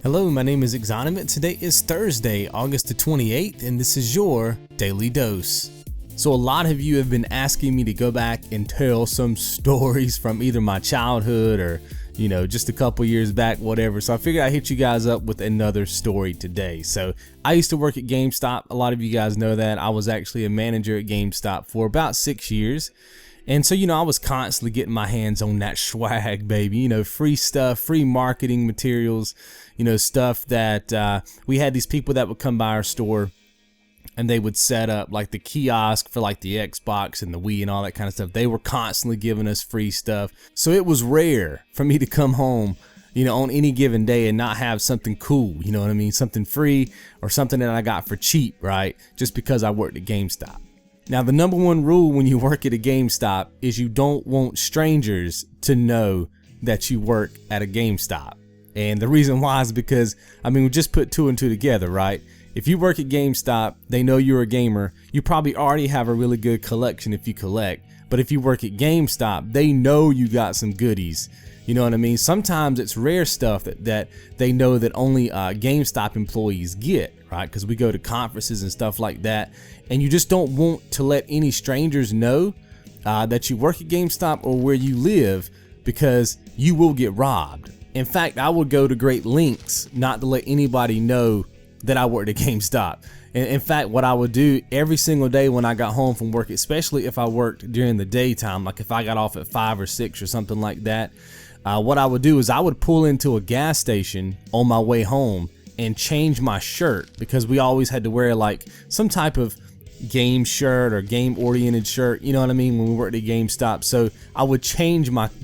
Hello, my name is XONEVANT. Today is Thursday, August the 28th, and this is your Daily Dose. So a lot of you have been asking me to go back and tell some stories from either my childhood or, just a couple years back, whatever. So I figured I'd hit you guys up with another story today. So I used to work at GameStop. A lot of you guys know that. I was actually a manager at GameStop for about 6 years. And so, I was constantly getting my hands on that swag, baby, free stuff, free marketing materials, stuff that we had these people that would come by our store and they would set up like the kiosk for like the Xbox and the Wii and all that kind of stuff. They were constantly giving us free stuff. So it was rare for me to come home, on any given day and not have something cool, something free or something that I got for cheap, right? Just because I worked at GameStop. Now, the number one rule when you work at a GameStop is you don't want strangers to know that you work at a GameStop. And the reason why is because, we just put two and two together, right? If you work at GameStop, they know you're a gamer. You probably already have a really good collection if you collect. But if you work at GameStop, they know you got some goodies. You know what I mean? Sometimes it's rare stuff that they know that only GameStop employees get, right? Because we go to conferences and stuff like that. And you just don't want to let any strangers know that you work at GameStop or where you live, because you will get robbed. In fact, I would go to great lengths not to let anybody know that I worked at GameStop. In fact, what I would do every single day when I got home from work, especially if I worked during the daytime, like if I got off at 5 or 6 or something like that, what I would do is I would pull into a gas station on my way home and change my shirt, because we always had to wear like some type of game shirt or game oriented shirt, when we worked at GameStop. So I would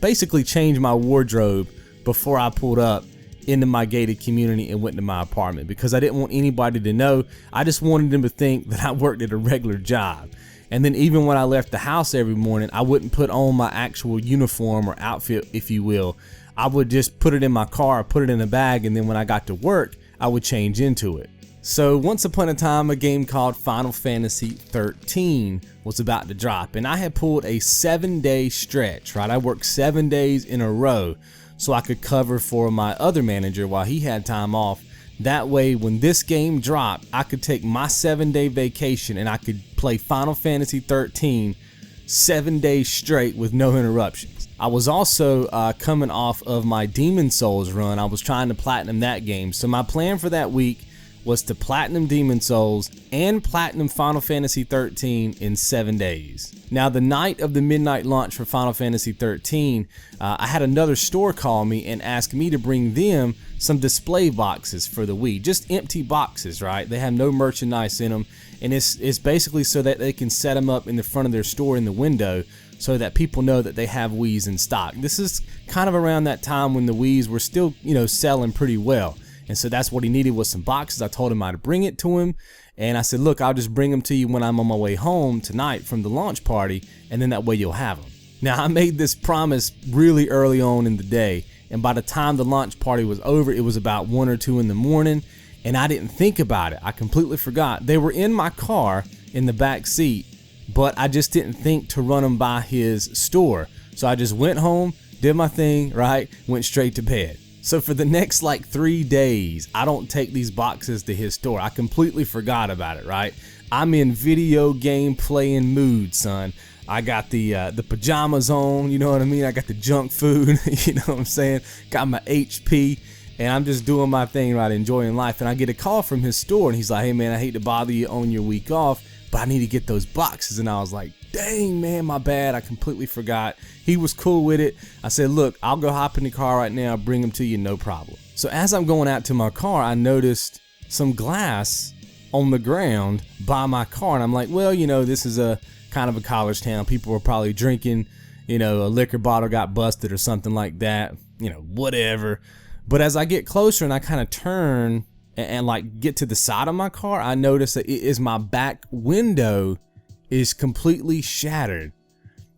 basically change my wardrobe before I pulled up into my gated community and went to my apartment, because I didn't want anybody to know. I just wanted them to think that I worked at a regular job. And then even when I left the house every morning, I wouldn't put on my actual uniform or outfit, if you will. I would just put it in my car, put it in a bag, and then when I got to work, I would change into it. So once upon a time, a game called Final Fantasy 13 was about to drop, and I had pulled a 7-day stretch, right? I worked 7 days in a row so I could cover for my other manager while he had time off. That way, when this game dropped, I could take my 7-day vacation and I could play Final Fantasy 13 7 days straight with no interruptions. I was also coming off of my Demon Souls run. I was trying to platinum that game. So my plan for that week was to platinum Demon Souls and platinum Final Fantasy 13 in 7 days. Now, the night of the midnight launch for Final Fantasy 13, I had another store call me and ask me to bring them some display boxes for the Wii. Just empty boxes, right? They have no merchandise in them, and it's basically so that they can set them up in the front of their store in the window so that people know that they have Wiis in stock. This is kind of around that time when the Wiis were still, selling pretty well. And so that's what he needed, was some boxes. I told him I'd bring it to him. And I said, look, I'll just bring them to you when I'm on my way home tonight from the launch party. And then that way you'll have them. Now, I made this promise really early on in the day. And by the time the launch party was over, it was about 1 or 2 in the morning. And I didn't think about it. I completely forgot. They were in my car in the back seat, but I just didn't think to run them by his store. So I just went home, did my thing, right? Went straight to bed. So for the next 3 days, I don't take these boxes to his store. I completely forgot about it, right? I'm in video game playing mood, son. I got the pajamas on, you know what I mean? I got the junk food, you know what I'm saying? Got my HP, and I'm just doing my thing, right? Enjoying life. And I get a call from his store, and he's like, hey man, I hate to bother you on your week off, but I need to get those boxes. And I was like, dang man, my bad, I completely forgot. He was cool with it. I said, look, I'll go hop in the car right now, bring them to you, no problem. So as I'm going out to my car, I noticed some glass on the ground by my car, and I'm like, well, this is a kind of a college town. People were probably drinking, a liquor bottle got busted or something like that, whatever. But as I get closer and I kind of turn and get to the side of my car, I notice that it is my back window is completely shattered.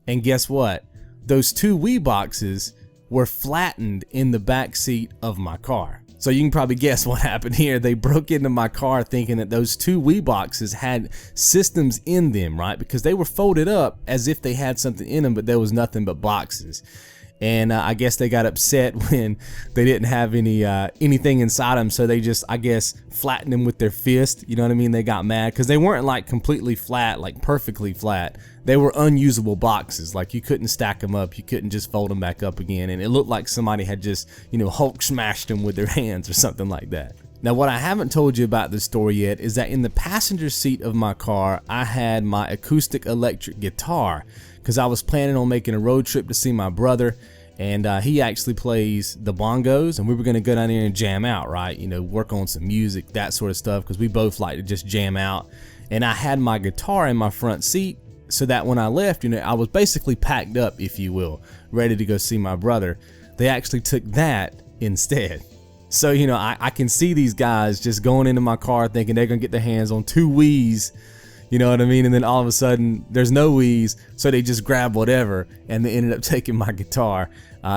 And guess what? Those 2 Wii boxes were flattened in the back seat of my car. So you can probably guess what happened here. They broke into my car thinking that those 2 Wii boxes had systems in them, right? Because they were folded up as if they had something in them, but there was nothing but boxes. And I guess they got upset when they didn't have anything inside them, so they just, I guess, flattened them with their fist. You know what I mean? They got mad because they weren't like completely flat, like perfectly flat. They were unusable boxes. Like you couldn't stack them up, you couldn't just fold them back up again, and it looked like somebody had just, you know, Hulk smashed them with their hands or something like that. Now, what I haven't told you about this story yet is that in the passenger seat of my car, I had my acoustic electric guitar because I was planning on making a road trip to see my brother, and he actually plays the bongos, and we were going to go down there and jam out, right? You know, work on some music, that sort of stuff, because we both like to just jam out. And I had my guitar in my front seat so that when I left, you know, I was basically packed up, if you will, ready to go see my brother. They actually took that instead. So, you know, I can see these guys just going into my car thinking they're going to get their hands on 2 Wii's, you know what I mean? And then all of a sudden there's no Wii's, so they just grab whatever, and they ended up taking my guitar.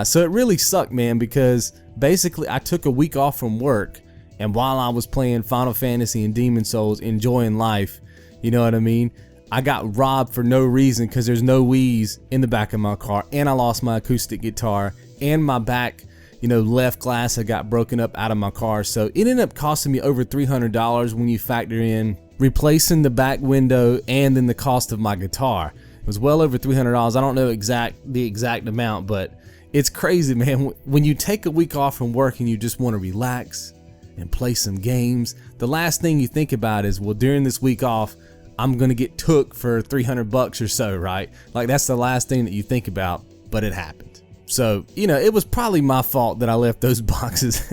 So it really sucked, man, because basically I took a week off from work, and while I was playing Final Fantasy and Demon Souls, enjoying life, you know what I mean? I got robbed for no reason because there's no Wii's in the back of my car, and I lost my acoustic guitar, and my back, you know, left glass had got broken up out of my car. So it ended up costing me over $300 when you factor in replacing the back window and then the cost of my guitar. It was well over $300. I don't know the exact amount, but it's crazy, man. When you take a week off from work and you just want to relax and play some games, the last thing you think about is, well, during this week off, I'm gonna get took for $300 or so, right? Like that's the last thing that you think about, but it happened. So, you know, it was probably my fault that I left those boxes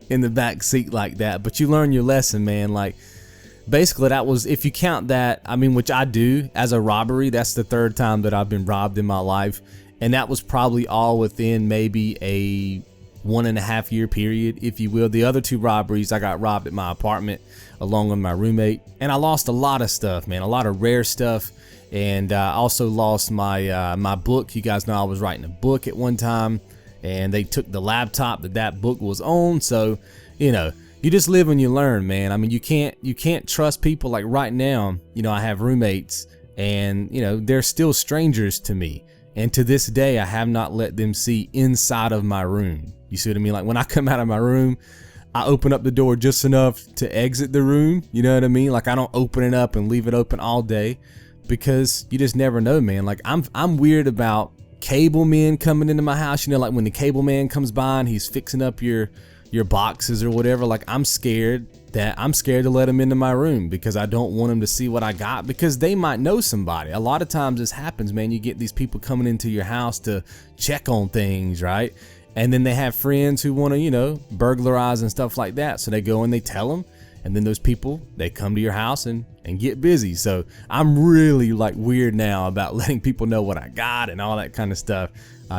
in the back seat like that, but you learn your lesson, man. Like basically that was, if you count that, I mean, which I do as a robbery, that's the 3rd time that I've been robbed in my life. And that was probably all within maybe a 1.5 year period, if you will. The other 2 robberies, I got robbed at my apartment along with my roommate, and I lost a lot of stuff, man, a lot of rare stuff. And I also lost my my book. You guys know I was writing a book at one time, and they took the laptop that book was on. So, you know, you just live and you learn, man. I mean, you can't trust people. Like right now, you know, I have roommates, and you know, they're still strangers to me. And to this day, I have not let them see inside of my room. You see what I mean? Like when I come out of my room, I open up the door just enough to exit the room. You know what I mean? Like I don't open it up and leave it open all day, because you just never know, man. Like I'm weird about cable men coming into my house. You know, like when the cable man comes by and he's fixing up your boxes or whatever. Like I'm scared to let him into my room because I don't want him to see what I got, because they might know somebody. A lot of times this happens, man. You get these people coming into your house to check on things, right? And then they have friends who want to, you know, burglarize and stuff like that. So they go and they tell them, and then those people, they come to your house and get busy. So I'm really like weird now about letting people know what I got and all that kind of stuff,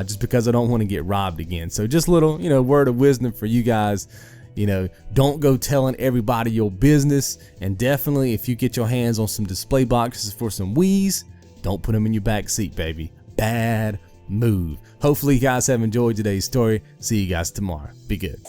just because I don't want to get robbed again. So just little, you know, word of wisdom for you guys. You know, don't go telling everybody your business. And definitely, if you get your hands on some display boxes for some Wii's, don't put them in your back seat, baby. Bad move. Hopefully you guys have enjoyed today's story. See you guys tomorrow. Be good.